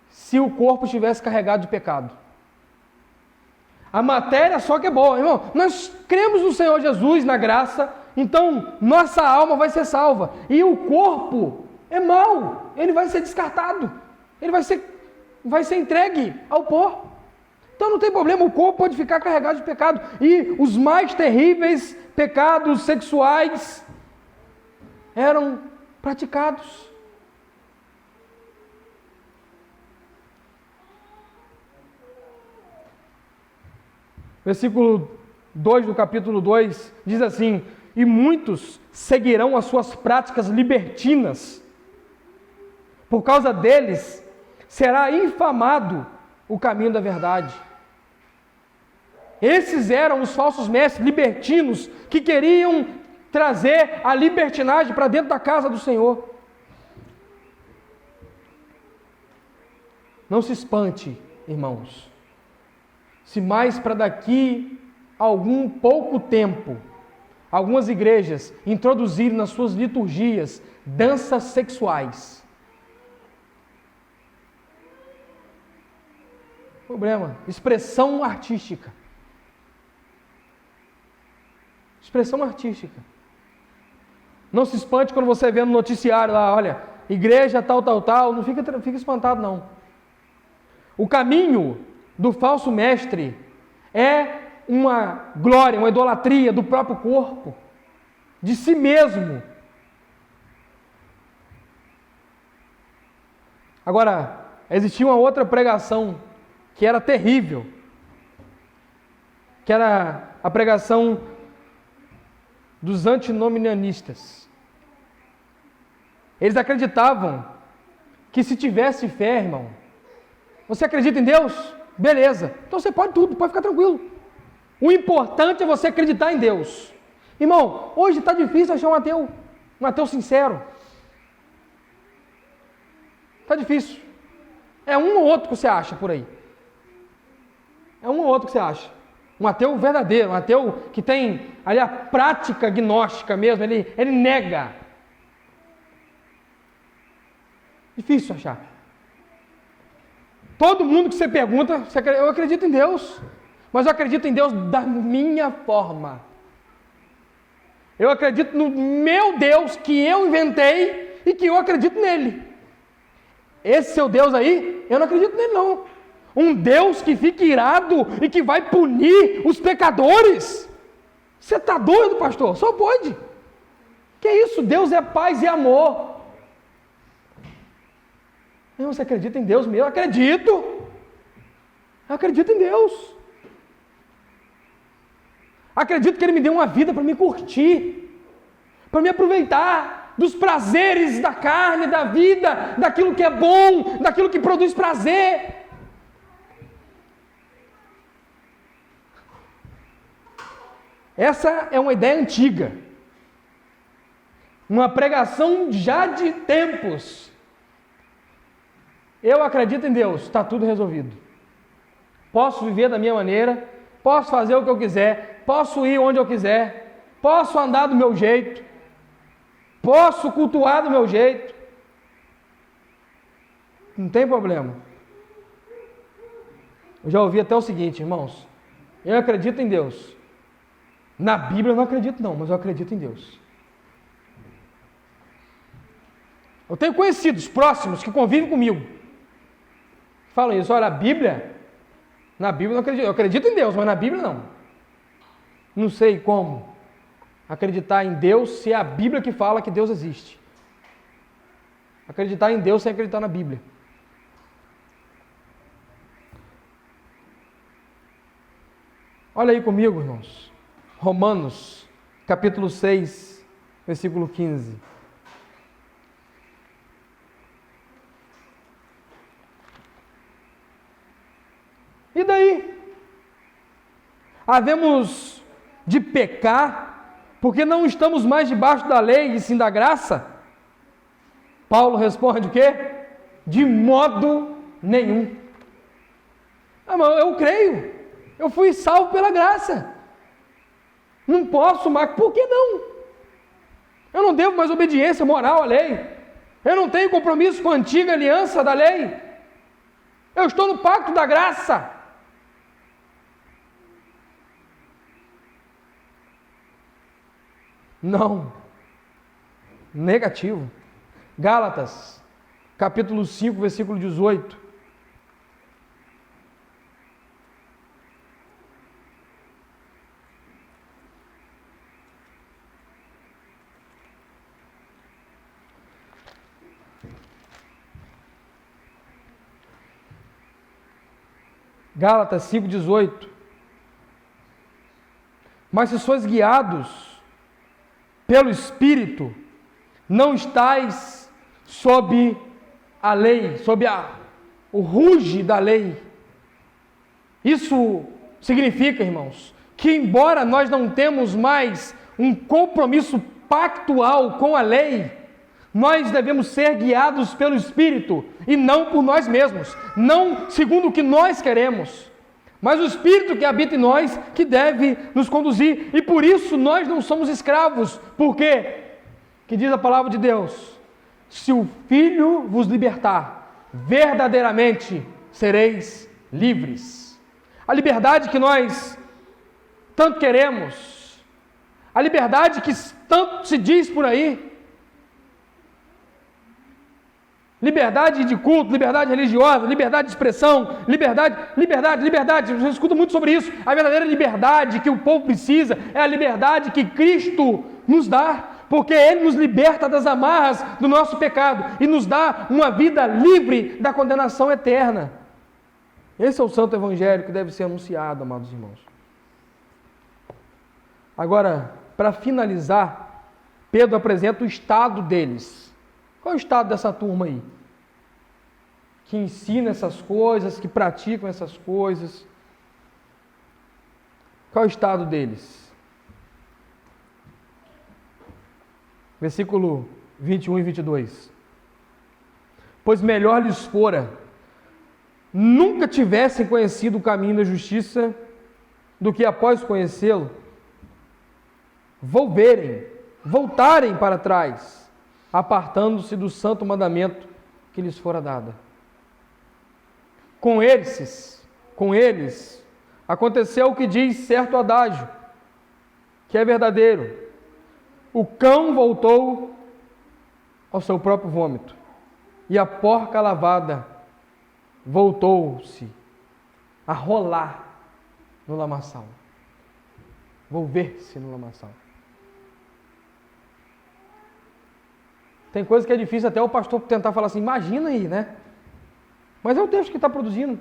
se o corpo estivesse carregado de pecado. A matéria só que é boa. Irmão, nós cremos no Senhor Jesus, na graça, então nossa alma vai ser salva. E o corpo é mau, ele vai ser descartado. Ele vai ser entregue ao pó. Então não tem problema, o corpo pode ficar carregado de pecado. E os mais terríveis pecados sexuais eram praticados. Versículo 2 do capítulo 2 diz assim: e muitos seguirão as suas práticas libertinas. Por causa deles será infamado o caminho da verdade. Esses eram os falsos mestres libertinos que queriam trazer a libertinagem para dentro da casa do Senhor. Não se espante, irmãos, se mais para daqui a algum pouco tempo, algumas igrejas introduzirem nas suas liturgias danças sexuais. Problema, expressão artística. Expressão artística. Não se espante quando você vê no noticiário lá, olha, igreja tal, não fica espantado não. O caminho do falso mestre é uma glória, uma idolatria do próprio corpo, de si mesmo. Agora, existia uma outra pregação que era terrível, que era a pregação dos antinomianistas. Eles acreditavam que se tivesse fé, irmão, você acredita em Deus? Beleza, então você pode tudo, pode ficar tranquilo. O importante é você acreditar em Deus. Irmão, hoje está difícil achar um ateu sincero. Está difícil. É um ou outro que você acha por aí. É um ou outro que você acha. Um ateu verdadeiro, um ateu que tem ali a prática gnóstica mesmo, ele nega. Difícil achar. Todo mundo que você pergunta, eu acredito em Deus, mas eu acredito em Deus da minha forma. Eu acredito no meu Deus que eu inventei e que eu acredito nele. Esse seu Deus aí, eu não acredito nele não. Um Deus que fica irado e que vai punir os pecadores. Você está doido, pastor? Só pode. Que isso? Deus é paz e amor. Você acredita em Deus mesmo? Eu acredito. Eu acredito em Deus. Acredito que Ele me deu uma vida para me curtir. para me aproveitar dos prazeres da carne, da vida, daquilo que é bom, daquilo que produz prazer. Essa é uma ideia antiga, uma pregação já de tempos. Eu acredito em Deus, está tudo resolvido. Posso viver da minha maneira, posso fazer o que eu quiser, posso ir onde eu quiser, posso andar do meu jeito, posso cultuar do meu jeito. Não tem problema. Eu já ouvi até o seguinte, irmãos, eu acredito em Deus. Na Bíblia eu não acredito não, mas eu acredito em Deus. Eu tenho conhecidos próximos que convivem comigo. Falam isso, olha, na Bíblia eu não acredito. Eu acredito em Deus, mas na Bíblia não. Não sei como acreditar em Deus se é a Bíblia que fala que Deus existe. Acreditar em Deus sem acreditar na Bíblia. Olha aí comigo, irmãos. Romanos, capítulo 6, versículo 15. E daí? Havemos de pecar porque não estamos mais debaixo da lei e sim da graça? Paulo responde o quê? De modo nenhum. Eu creio. Eu fui salvo pela graça. Não posso mais. Por que não? Eu não devo mais obediência moral à lei. Eu não tenho compromisso com a antiga aliança da lei. Eu estou no pacto da graça. Não. Negativo. Gálatas, capítulo 5, versículo 18. Gálatas 5,18. Mas se sois guiados pelo Espírito, não estais sob a lei, sob o ruge da lei. Isso significa, irmãos, que embora nós não temos mais um compromisso pactual com a lei, nós devemos ser guiados pelo Espírito e não por nós mesmos, não segundo o que nós queremos, mas o Espírito que habita em nós que deve nos conduzir, e por isso nós não somos escravos. Por quê? Que diz a palavra de Deus: se o Filho vos libertar, verdadeiramente sereis livres. A liberdade que nós tanto queremos, a liberdade que tanto se diz por aí, liberdade de culto, liberdade religiosa, liberdade de expressão, liberdade. Você escuta muito sobre isso. A verdadeira liberdade que o povo precisa é a liberdade que Cristo nos dá, porque Ele nos liberta das amarras do nosso pecado e nos dá uma vida livre da condenação eterna. Esse é o santo evangelho que deve ser anunciado, amados irmãos. Agora, para finalizar, Pedro apresenta o estado deles. Qual é o estado dessa turma aí? Que ensina essas coisas, que praticam essas coisas. Qual é o estado deles? Versículo 21 e 22. Pois melhor lhes fora nunca tivessem conhecido o caminho da justiça, do que após conhecê-lo, voltarem para trás, apartando-se do santo mandamento que lhes fora dado. Com eles, aconteceu o que diz certo adágio, que é verdadeiro: o cão voltou ao seu próprio vômito, e a porca lavada voltou-se a rolar no lamaçal. Volver-se no lamaçal. Tem coisa que é difícil até o pastor tentar falar assim, imagina aí, né? Mas é o texto que está produzindo.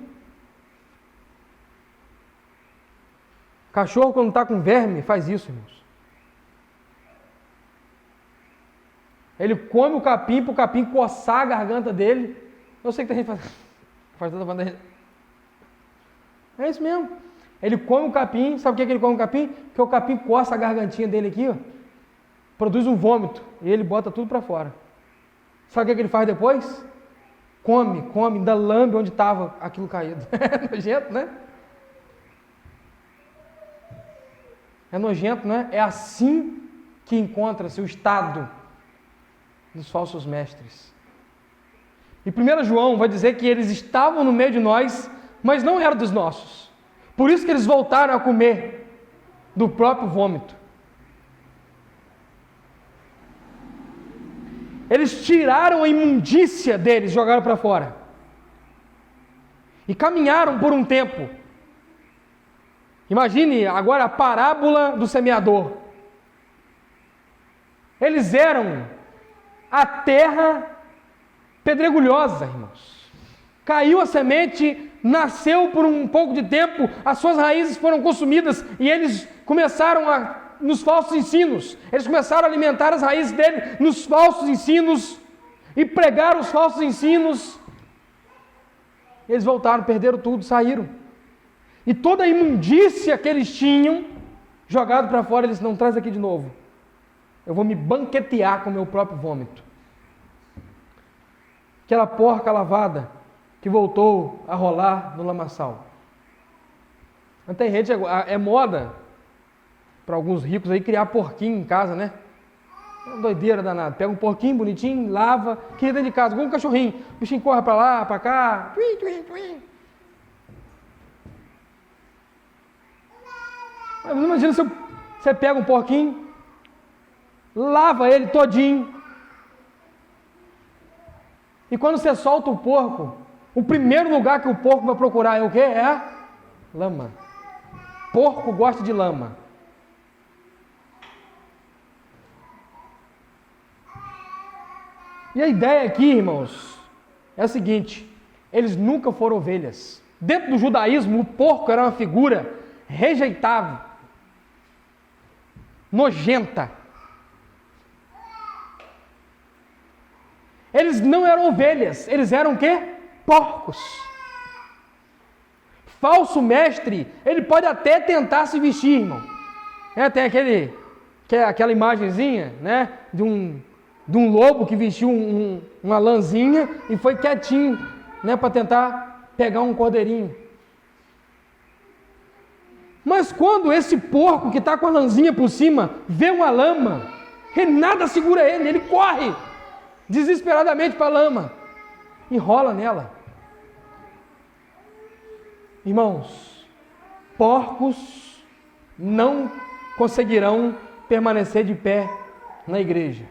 Cachorro, quando está com verme, faz isso, irmãos. Ele come o capim para o capim coçar a garganta dele. Eu sei que tem gente faz tanta bandeira. É isso mesmo. Ele come o capim. Sabe por que ele come o capim? Porque o capim coça a gargantinha dele aqui, ó. Produz um vômito. E ele bota tudo para fora. Sabe o que ele faz depois? Come, ainda lambe onde estava aquilo caído. É nojento, né? É nojento, né? É assim que encontra-se o estado dos falsos mestres. E 1 João vai dizer que eles estavam no meio de nós, mas não eram dos nossos. Por isso que eles voltaram a comer do próprio vômito. Eles tiraram a imundícia deles, jogaram para fora. E caminharam por um tempo. Imagine agora a parábola do semeador. Eles eram a terra pedregulhosa, irmãos. Caiu a semente, nasceu por um pouco de tempo, as suas raízes foram consumidas e eles começaram nos falsos ensinos. Eles começaram a alimentar as raízes dele nos falsos ensinos e pregaram os falsos ensinos. Eles voltaram, perderam tudo, saíram. E toda a imundícia que eles tinham jogado para fora, eles não trazem aqui de novo. Eu vou me banquetear com o meu próprio vômito. Aquela porca lavada que voltou a rolar no lamaçal. Não tem gente, é moda para alguns ricos aí criar porquinho em casa, né? É uma doideira danada. Pega um porquinho bonitinho, lava, cria dentro de casa, igual um cachorrinho. O bichinho corre para lá, para cá. Twin, twin, twin. Mas imagina se você pega um porquinho, lava ele todinho. E quando você solta o porco, o primeiro lugar que o porco vai procurar é o quê? É a lama. Porco gosta de lama. E a ideia aqui, irmãos, é a seguinte: eles nunca foram ovelhas. Dentro do judaísmo, o porco era uma figura rejeitável, nojenta. Eles não eram ovelhas, eles eram o quê? Porcos. Falso mestre, ele pode até tentar se vestir, irmão. Tem aquela imagenzinha, né, de um lobo que vestiu uma lãzinha e foi quietinho, né, para tentar pegar um cordeirinho. Mas quando esse porco que está com a lãzinha por cima vê uma lama, nada segura ele, ele corre desesperadamente para a lama, enrola nela. Irmãos, porcos não conseguirão permanecer de pé na igreja.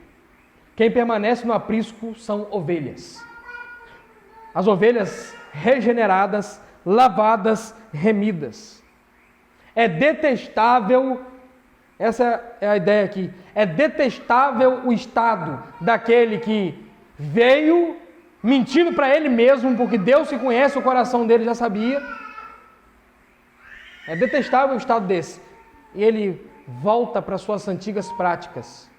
Quem permanece no aprisco são ovelhas. As ovelhas regeneradas, lavadas, remidas. É detestável, essa é a ideia aqui, é detestável o estado daquele que veio mentindo para ele mesmo, porque Deus que conhece o coração dele já sabia. É detestável o estado desse. E ele volta para suas antigas práticas.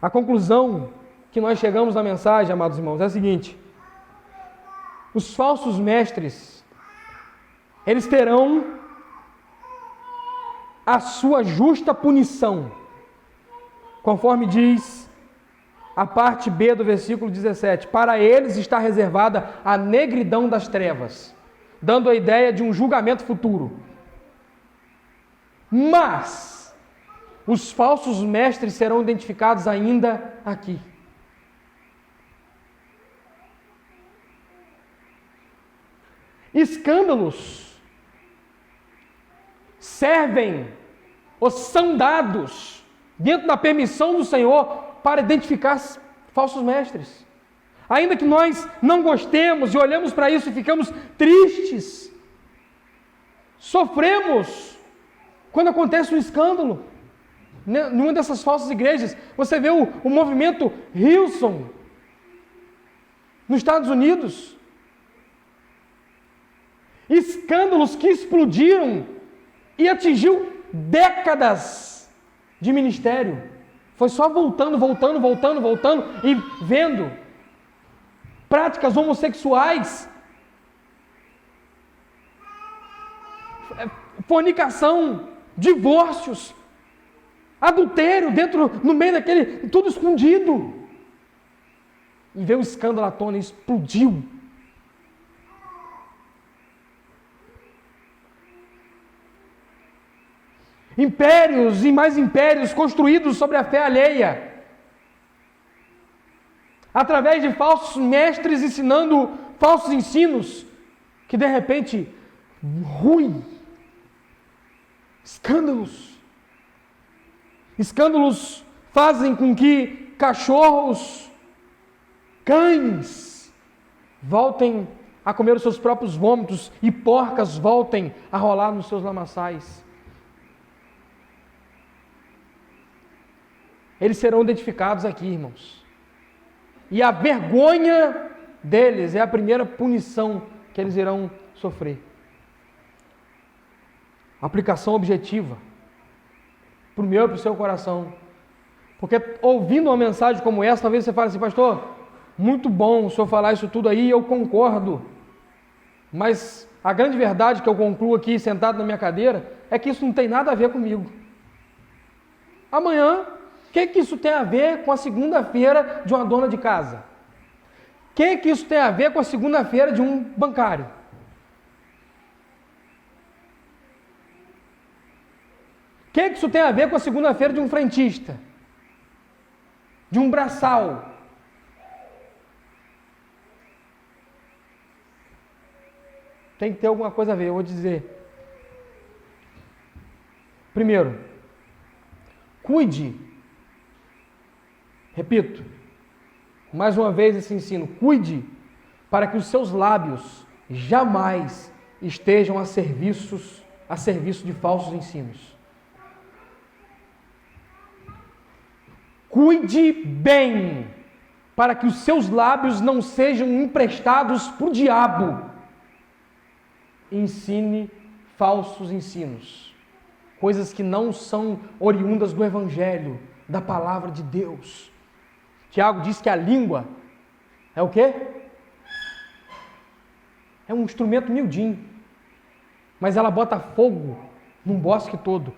A conclusão que nós chegamos na mensagem, amados irmãos, é a seguinte: os falsos mestres, eles terão a sua justa punição, conforme diz a parte B do versículo 17. Para eles está reservada a negridão das trevas, dando a ideia de um julgamento futuro. Mas os falsos mestres serão identificados ainda aqui. Escândalos servem ou são dados dentro da permissão do Senhor para identificar falsos mestres. Ainda que nós não gostemos e olhamos para isso e ficamos tristes, sofremos quando acontece um escândalo. Numa dessas falsas igrejas, você vê o movimento Hillsong nos Estados Unidos. Escândalos que explodiram e atingiu décadas de ministério. Foi só voltando e vendo práticas homossexuais, fornicação, divórcios, adultério no meio daquele, tudo escondido. E veio o escândalo à tona e explodiu. Impérios e mais impérios construídos sobre a fé alheia, através de falsos mestres ensinando falsos ensinos, que de repente ruem. Escândalos fazem com que cachorros, cães, voltem a comer os seus próprios vômitos e porcas voltem a rolar nos seus lamaçais. Eles serão identificados aqui, irmãos. E a vergonha deles é a primeira punição que eles irão sofrer. Aplicação objetiva para o meu e para o seu coração. Porque ouvindo uma mensagem como essa, talvez você fale assim: pastor, muito bom o senhor falar isso tudo aí, eu concordo. Mas a grande verdade que eu concluo aqui, sentado na minha cadeira, é que isso não tem nada a ver comigo. Amanhã, o que isso tem a ver com a segunda-feira de uma dona de casa? O que isso tem a ver com a segunda-feira de um bancário? O que isso tem a ver com a segunda-feira de um frentista? De um braçal? Tem que ter alguma coisa a ver, eu vou dizer. Primeiro, cuide. Repito, mais uma vez esse ensino: cuide para que os seus lábios jamais estejam a serviço de falsos ensinos. Cuide bem para que os seus lábios não sejam emprestados para o diabo. Ensine falsos ensinos, coisas que não são oriundas do Evangelho, da palavra de Deus. Tiago diz que a língua é o quê? É um instrumento miudinho, mas ela bota fogo num bosque todo.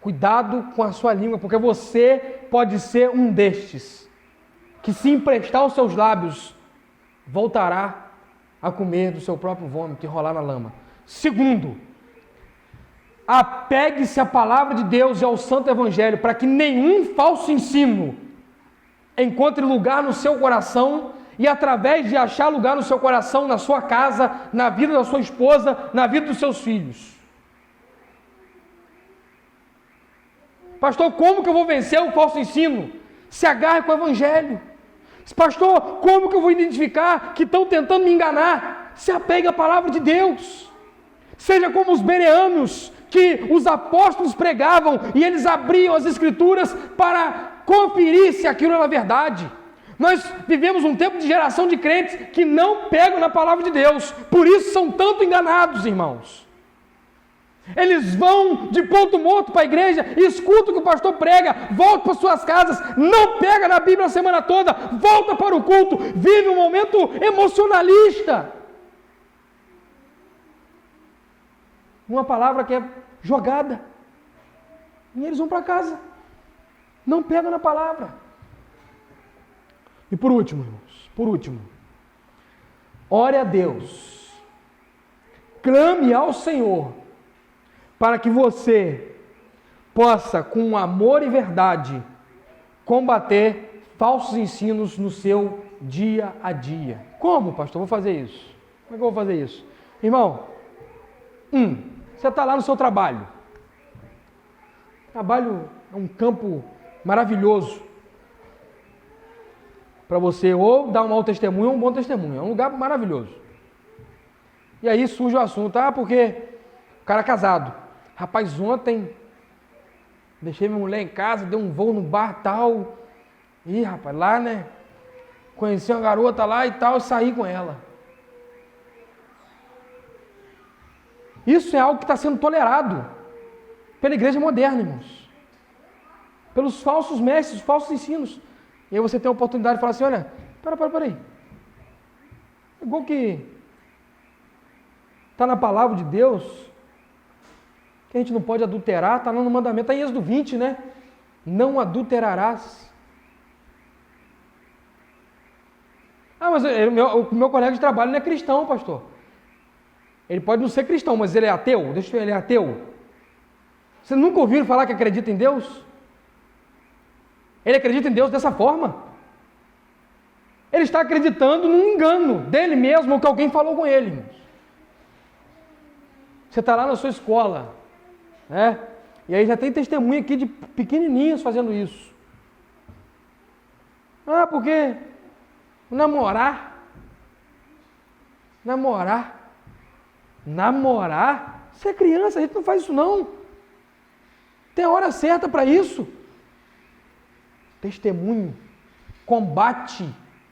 Cuidado com a sua língua, porque você pode ser um destes, que se emprestar os seus lábios, voltará a comer do seu próprio vômito e rolar na lama. Segundo, apegue-se à palavra de Deus e ao santo evangelho, para que nenhum falso ensino encontre lugar no seu coração, e através de achar lugar no seu coração, na sua casa, na vida da sua esposa, na vida dos seus filhos. Pastor, como que eu vou vencer o falso ensino? Se agarre com o evangelho. Pastor, como que eu vou identificar que estão tentando me enganar? Se apegue à palavra de Deus. Seja como os bereanos, que os apóstolos pregavam e eles abriam as escrituras para conferir se aquilo era verdade. Nós vivemos um tempo de geração de crentes que não pegam na palavra de Deus, por isso são tanto enganados, irmãos. Eles vão de ponto morto para a igreja, escutam o que o pastor prega, voltam para suas casas, não pega na Bíblia a semana toda, volta para o culto, vive um momento emocionalista. Uma palavra que é jogada, e eles vão para casa, não pegam na palavra. E por último, irmãos, ore a Deus, clame ao Senhor, para que você possa, com amor e verdade, combater falsos ensinos no seu dia a dia. Como, pastor? Vou fazer isso. Como é que eu vou fazer isso? Irmão, você está lá no seu trabalho. Trabalho é um campo maravilhoso para você ou dar um mau testemunho ou um bom testemunho. É um lugar maravilhoso. E aí surge o assunto, porque o cara é casado. Rapaz, ontem deixei minha mulher em casa, dei um voo no bar e tal. Ih, rapaz, lá, né? Conheci uma garota lá e tal, e saí com ela. Isso é algo que está sendo tolerado pela igreja moderna, irmãos. Pelos falsos mestres, falsos ensinos. E aí você tem a oportunidade de falar assim, olha, para aí. Igual que está na palavra de Deus, que a gente não pode adulterar, está lá no mandamento, está em Êxodo 20, né? Não adulterarás. Ah, mas o meu colega de trabalho não é cristão, pastor. Ele pode não ser cristão, mas ele é ateu? Deixa eu ver, ele é ateu. Você nunca ouviu falar que acredita em Deus? Ele acredita em Deus dessa forma. Ele está acreditando num engano dele mesmo, ou que alguém falou com ele. Você está lá na sua escola, né? E aí já tem testemunha aqui de pequenininhos fazendo isso. Ah, porque namorar, você é criança, a gente não faz isso não. Tem a hora certa para isso. Testemunho, combate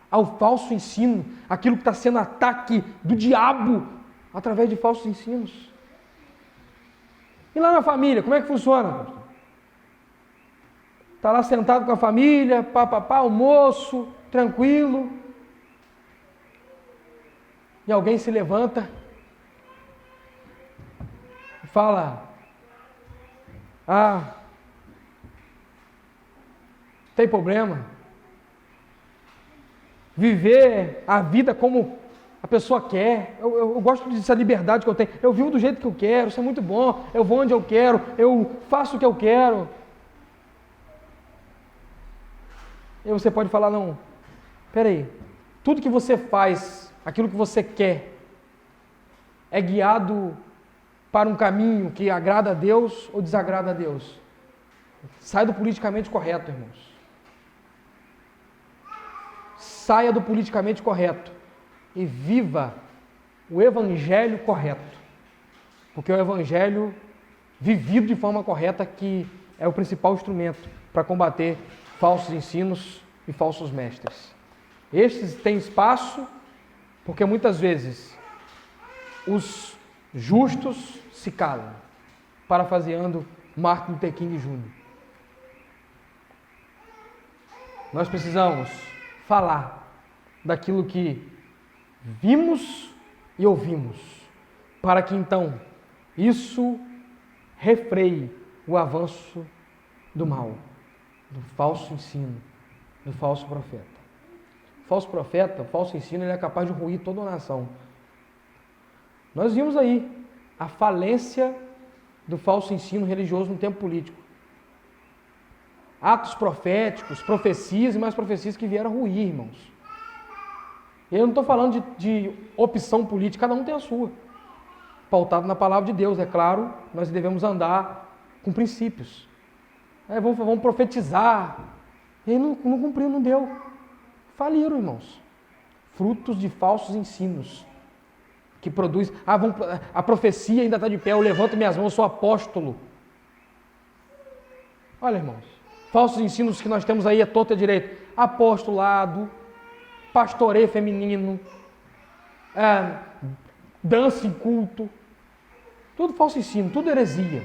ao falso ensino, aquilo que está sendo ataque do diabo através de falsos ensinos. E lá na família, como é que funciona? Está lá sentado com a família, papapá, almoço, tranquilo. E alguém se levanta e fala, tem problema. Viver a vida como a pessoa quer. Eu gosto dessa liberdade que eu tenho. Eu vivo do jeito que eu quero, isso é muito bom. Eu vou onde eu quero, eu faço o que eu quero. E você pode falar, não, peraí, tudo que você faz, aquilo que você quer, é guiado para um caminho que agrada a Deus ou desagrada a Deus? Sai do politicamente correto, irmãos. Saia do politicamente correto e viva o evangelho correto. Porque é o evangelho vivido de forma correta que é o principal instrumento para combater falsos ensinos e falsos mestres. Estes têm espaço porque muitas vezes os justos se calam, parafraseando Martin Luther King Jr. Nós precisamos falar daquilo que vimos e ouvimos, para que então isso refreie o avanço do mal, do falso ensino, do falso profeta. O falso profeta, o falso ensino, ele é capaz de ruir toda a nação. Nós vimos aí a falência do falso ensino religioso no tempo político. Atos proféticos, profecias e mais profecias que vieram ruir, irmãos. Eu não estou falando de opção política, cada um tem a sua. Pautado na palavra de Deus, é claro, nós devemos andar com princípios. Vamos profetizar. E aí não cumpriu, não deu. Faliram, irmãos. Frutos de falsos ensinos. Que produz, a profecia ainda está de pé, eu levanto minhas mãos, eu sou apóstolo. Olha, irmãos, falsos ensinos que nós temos aí é torto e direito. Apostolado, pastoreio feminino, dança em culto, tudo falso ensino, tudo heresia.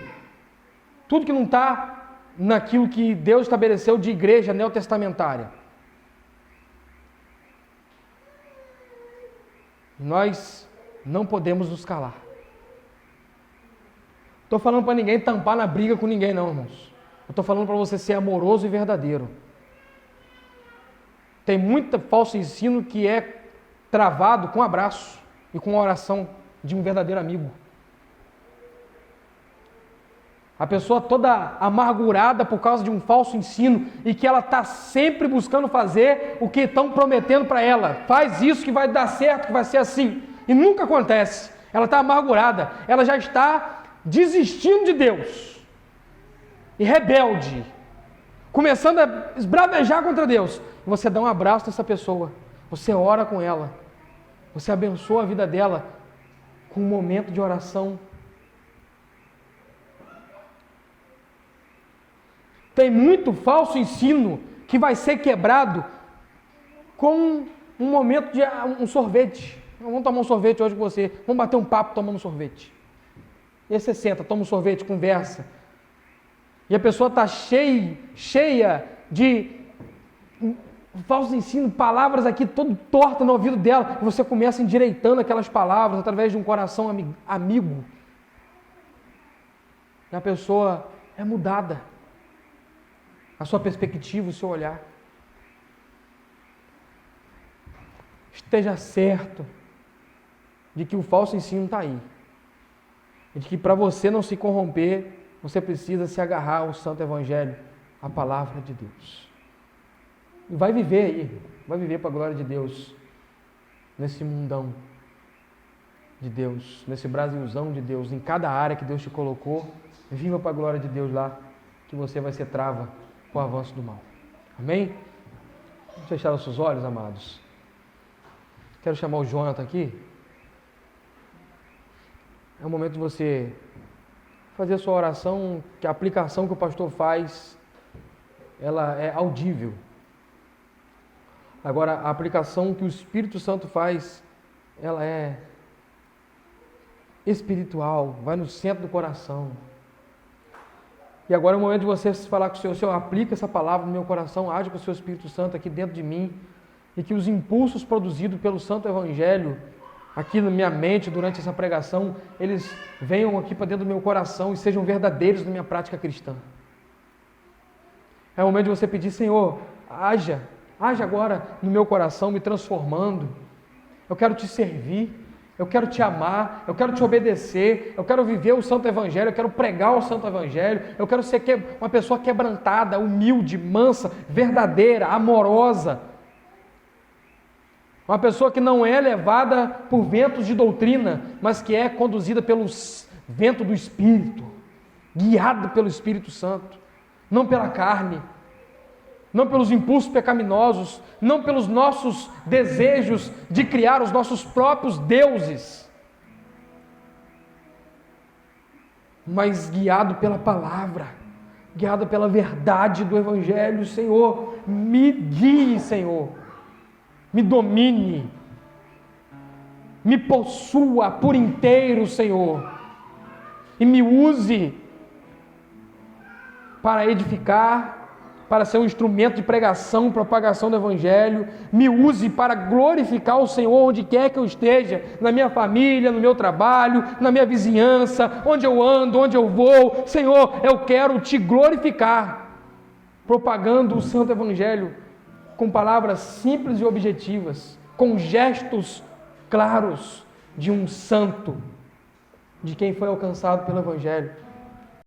Tudo que não está naquilo que Deus estabeleceu de igreja neotestamentária. Nós não podemos nos calar. Estou falando para ninguém tampar na briga com ninguém, não, irmãos. Eu estou falando para você ser amoroso e verdadeiro. Tem muito falso ensino que é travado com abraço e com a oração de um verdadeiro amigo. A pessoa toda amargurada por causa de um falso ensino e que ela está sempre buscando fazer o que estão prometendo para ela. Faz isso que vai dar certo, que vai ser assim. E nunca acontece. Ela está amargurada. Ela já está desistindo de Deus. E rebelde. Começando a esbravejar contra Deus. E você dá um abraço nessa pessoa. Você ora com ela. Você abençoa a vida dela com um momento de oração. Tem muito falso ensino que vai ser quebrado com um momento de um sorvete. Vamos tomar um sorvete hoje com você. Vamos bater um papo tomando um sorvete. E aí você senta, toma um sorvete, conversa. e a pessoa está cheia de falso ensino, palavras aqui todo torta no ouvido dela, e você começa endireitando aquelas palavras através de um coração amigo. E a pessoa é mudada. A sua perspectiva, o seu olhar. Esteja certo de que o falso ensino está aí. E de que para você não se corromper, você precisa se agarrar ao Santo Evangelho, à Palavra de Deus. E vai viver aí, vai viver para a glória de Deus, nesse mundão de Deus, nesse Brasilzão de Deus, em cada área que Deus te colocou, viva para a glória de Deus lá, que você vai ser trava para o avanço do mal. Amém? Vamos fechar os seus olhos, amados. Quero chamar o Jonathan aqui. É o momento de você fazer a sua oração, que a aplicação que o pastor faz, ela é audível. Agora, a aplicação que o Espírito Santo faz, ela é espiritual, vai no centro do coração. E agora é o momento de você falar com o Senhor, aplica essa palavra no meu coração, age com o seu Espírito Santo aqui dentro de mim, e que os impulsos produzidos pelo Santo Evangelho, aqui na minha mente, durante essa pregação, eles venham aqui para dentro do meu coração e sejam verdadeiros na minha prática cristã. É o momento de você pedir, Senhor, age agora no meu coração, me transformando. Eu quero te servir, eu quero te amar, eu quero te obedecer, eu quero viver o Santo Evangelho, eu quero pregar o Santo Evangelho, eu quero ser uma pessoa quebrantada, humilde, mansa, verdadeira, amorosa. Uma pessoa que não é levada por ventos de doutrina, mas que é conduzida pelo vento do Espírito, guiada pelo Espírito Santo, não pela carne, não pelos impulsos pecaminosos, não pelos nossos desejos de criar os nossos próprios deuses, mas guiado pela palavra, guiado pela verdade do Evangelho. Senhor, me guie, Senhor, me domine, me possua por inteiro, Senhor, e me use para edificar, para ser um instrumento de pregação, propagação do Evangelho. Me use para glorificar o Senhor onde quer que eu esteja, na minha família, no meu trabalho, na minha vizinhança, onde eu ando, onde eu vou. Senhor, eu quero te glorificar, propagando o Santo Evangelho com palavras simples e objetivas, com gestos claros de um santo, de quem foi alcançado pelo Evangelho.